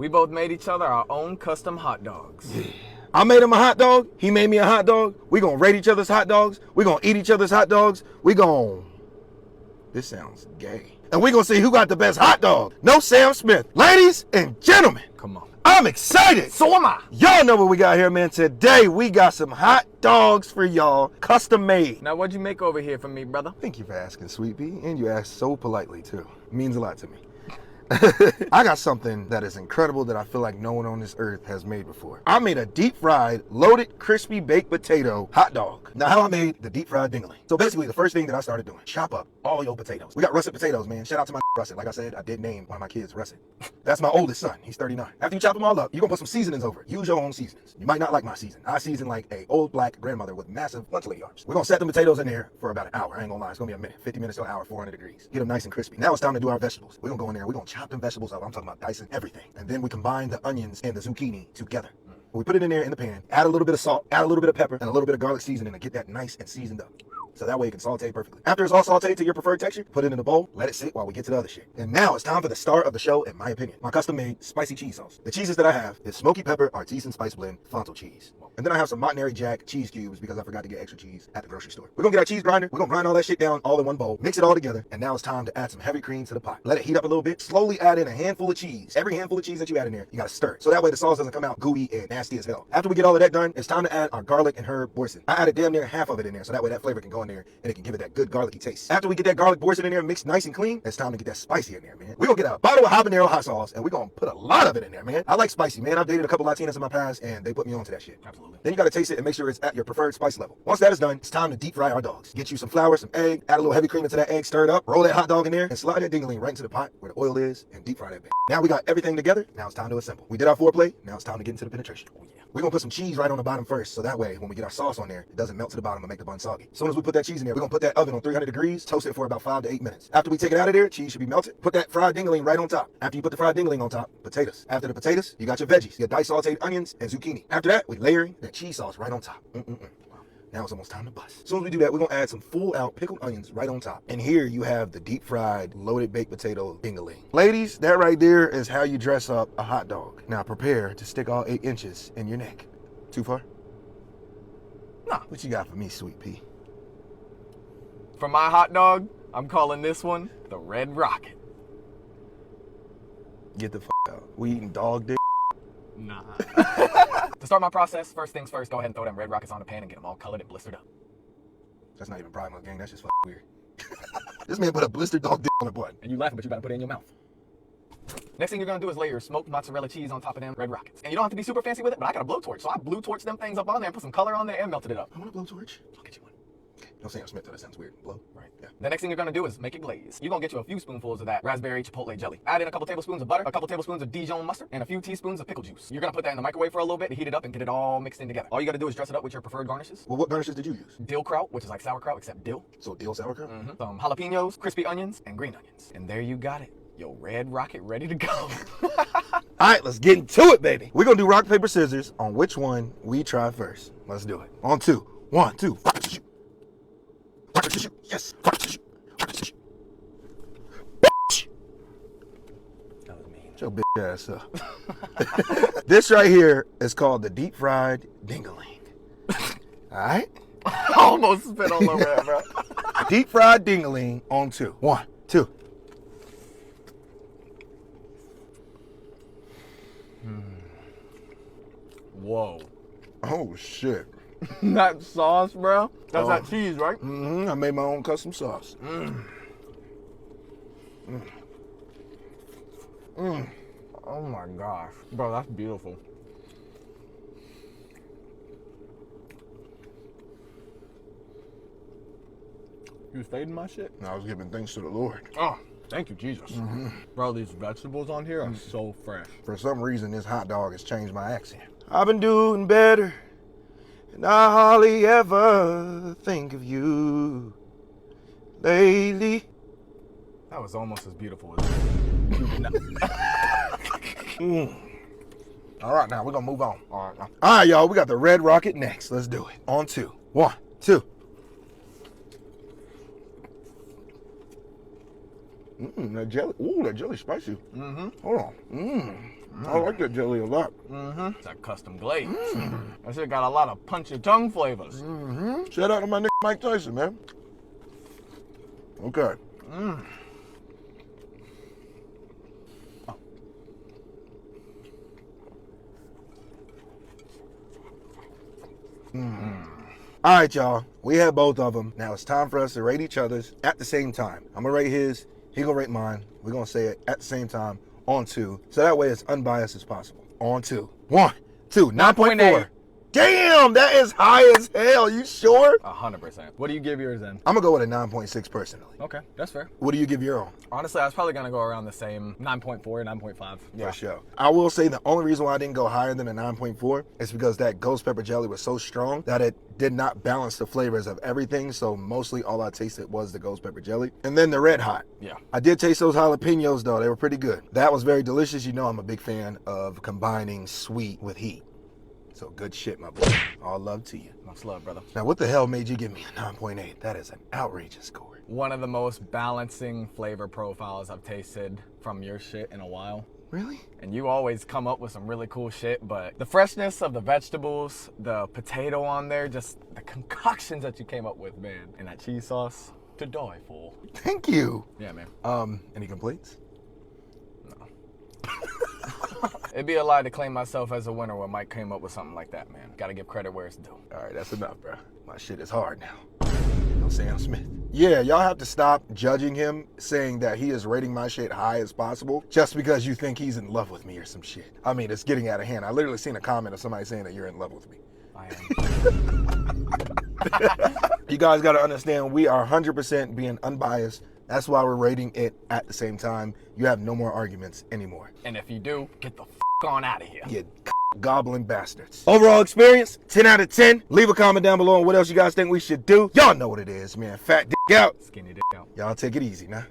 We both made each other our own custom hot dogs. I made him a hot dog. He made me a hot dog. We gonna rate each other's hot dogs. We gonna eat each other's hot dogs. This sounds gay. And we gonna see who got the best hot dog. No Sam Smith. Ladies and gentlemen, Come on. I'm excited. So am I. Y'all know what we got here, man. Today we got some hot dogs for y'all, custom made. Now, what'd you make over here for me, brother? Thank you for asking, Sweet Pea. And you asked so politely, too. It means a lot to me. I got something that is incredible that I feel like no one on this earth has made before. I made a deep fried, loaded, crispy baked potato hot dog. Now, how I made the deep fried dingling. So basically, the first thing that I started doing, chop up all your potatoes. We got russet potatoes, man. Shout out to my russet. Like I said, I did name one of my kids Russet. That's my oldest son. He's 39. After you chop them all up, you're gonna put some seasonings over it. Use your own seasonings. You might not like my season. I season like a old black grandmother with massive lunch lady arms. We're gonna set the potatoes in there for about an hour. I ain't gonna lie, it's gonna be a minute. 50 minutes to an hour, 400 degrees. Get them nice and crispy. Now it's time to do our vegetables. We're gonna go in there, we're gonna chop them vegetables up. I'm talking about dicing everything. And then we combine the onions and the zucchini together. We put it in there in the pan, add a little bit of salt, add a little bit of pepper, and a little bit of garlic seasoning to get that nice and seasoned up. So that way it can saute perfectly. After it's all sauteed to your preferred texture, put it in a bowl, let it sit while we get to the other shit. And now it's time for the star of the show, in my opinion. My custom-made spicy cheese sauce. The cheeses that I have is smoky pepper artisan spice blend Fonto cheese. And then I have some Monterey Jack cheese cubes because I forgot to get extra cheese at the grocery store. We're gonna get our cheese grinder, we're gonna grind all that shit down all in one bowl, mix it all together, and now it's time to add some heavy cream to the pot. Let it heat up a little bit, slowly add in a handful of cheese. Every handful of cheese that you add in there, you gotta stir it. So that way the sauce doesn't come out gooey and nasty as hell. After we get all of that done, it's time to add our garlic and herb boursin. I added damn near half of it in there, so that way that flavor can go in there and it can give it that good garlicky taste. After we get that garlic boursin in there mixed nice and clean, it's time to get that spicy in there, man. We're gonna get a bottle of habanero hot sauce and we're gonna put a lot of it in there, man. I like spicy, man. I've dated a couple Latinas in my past and they put me onto that shit. Absolutely. Then you gotta taste it and make sure it's at your preferred spice level. Once that is done, it's time to deep fry our dogs. Get you some flour, some egg, add a little heavy cream into that egg, stir it up, roll that hot dog in there, and slide that dingling right into the pot where the oil is and deep fry that bitch. Now we got everything together, now it's time to assemble. We did our foreplay, now it's time to get into the penetration. Oh yeah. We're gonna put some cheese right on the bottom first, so that way when we get our sauce on there, it doesn't melt to the bottom and make the bun soggy. As soon as we put that cheese in there, we're gonna put that oven on 300 degrees, toast it for about 5 to 8 minutes. After we take it out of there, cheese should be melted. Put that fried dingling right on top. After you put the fried dingling on top, potatoes. After the potatoes, you got your veggies, your diced sauteed onions and zucchini. After that, we're layering that cheese sauce right on top. Now it's almost time to bust. As soon as we do that, we're gonna add some full out pickled onions right on top. And here you have the deep fried, loaded baked potato dingling. Ladies, that right there is how you dress up a hot dog. Now prepare to stick all 8 inches in your neck. Too far? Nah. What you got for me, Sweet Pea? For my hot dog, I'm calling this one the Red Rocket. Get the f out. We eating dog dick? Nah. To start my process, first things first, go ahead and throw them Red Rockets on the pan and get them all colored and blistered up. That's not even Pride Month, gang. That's just weird. This man put a blistered dog dick on a bun. And you laughing, but you gotta put it in your mouth. Next thing you're gonna do is lay your smoked mozzarella cheese on top of them Red Rockets. And you don't have to be super fancy with it, but I got a blowtorch. So I blue torched them things up on there and put some color on there and melted it up. I want a blowtorch. I'll get you one. Okay. No Sam Smith, though. That sounds weird. Blow. Right. Yeah. The next thing you're gonna do is make it glaze. You're gonna get you a few spoonfuls of that raspberry chipotle jelly. Add in a couple tablespoons of butter, a couple tablespoons of Dijon mustard, and a few teaspoons of pickle juice. You're gonna put that in the microwave for a little bit to heat it up and get it all mixed in together. All you gotta do is dress it up with your preferred garnishes. Well, what garnishes did you use? Dill kraut, which is like sauerkraut except dill. So dill sauerkraut? Some jalapenos, crispy onions, and green onions. And there you got it. Your Red Rocket ready to go. All right, let's get into it, baby. We're gonna do rock, paper, scissors on which one we try first. Let's do it. On 2. 1, 2. Yes. That was mean. Shut your bitch ass up. This right here is called the deep fried dingling. All right? I almost spit all over it, bro. Deep fried dingling on 2. 1, 2. Whoa. Oh shit. That sauce, bro. That's that cheese, right? I made my own custom sauce. Oh my gosh. Bro, that's beautiful. You fading my shit? I was giving thanks to the Lord. Oh, thank you, Jesus. Bro, these vegetables on here are so fresh. For some reason, this hot dog has changed my accent. I've been doing better, and I hardly ever think of you lately. That was almost as beautiful as All right, now we're gonna move on. All right, y'all, we got the Red Rocket next. Let's do it. On 2. 1, 2. That jelly. Ooh, that jelly's spicy. Hold on. I like that jelly a lot. It's that custom glaze. That shit got a lot of punch your tongue flavors. Shout out to my nigga Mike Tyson, man. Okay. All right, y'all. We had both of them. Now it's time for us to rate each other's at the same time. I'm gonna rate his. He gonna rate mine. We're gonna say it at the same time on 2, so that way it's unbiased as possible. On 2. 1, 2. 9.4. Damn, that is high as hell. You sure? 100%. What do you give yours then? I'm gonna go with a 9.6 personally. Okay, that's fair. What do you give your own? Honestly, I was probably gonna go around the same 9.4, 9.5. For sure. I will say the only reason why I didn't go higher than a 9.4 is because that ghost pepper jelly was so strong that it did not balance the flavors of everything. So mostly all I tasted was the ghost pepper jelly. And then the red hot. Yeah. I did taste those jalapenos though. They were pretty good. That was very delicious. You know I'm a big fan of combining sweet with heat. So good shit, my boy. All love to you. Much love, brother. Now, what the hell made you give me a 9.8? That is an outrageous score. One of the most balancing flavor profiles I've tasted from your shit in a while. Really? And you always come up with some really cool shit, but the freshness of the vegetables, the potato on there, just the concoctions that you came up with, man. And that cheese sauce, to die for. Thank you. Yeah, man. Any complaints? No. It'd be a lie to claim myself as a winner when Mike came up with something like that, man. Gotta give credit where it's due. All right, that's enough, bro. My shit is hard now. No Sam Smith. Yeah, y'all have to stop judging him, saying that he is rating my shit high as possible just because you think he's in love with me or some shit. I mean, it's getting out of hand. I literally seen a comment of somebody saying that you're in love with me. I am. You guys got to understand, we are 100% being unbiased. That's why we're rating it at the same time. You have no more arguments anymore. And if you do, get the on out of here. You goblin bastards. Overall experience, 10 out of 10. Leave a comment down below on what else you guys think we should do. Y'all know what it is, man. Fat dick out. Skinny dick out. Y'all take it easy now.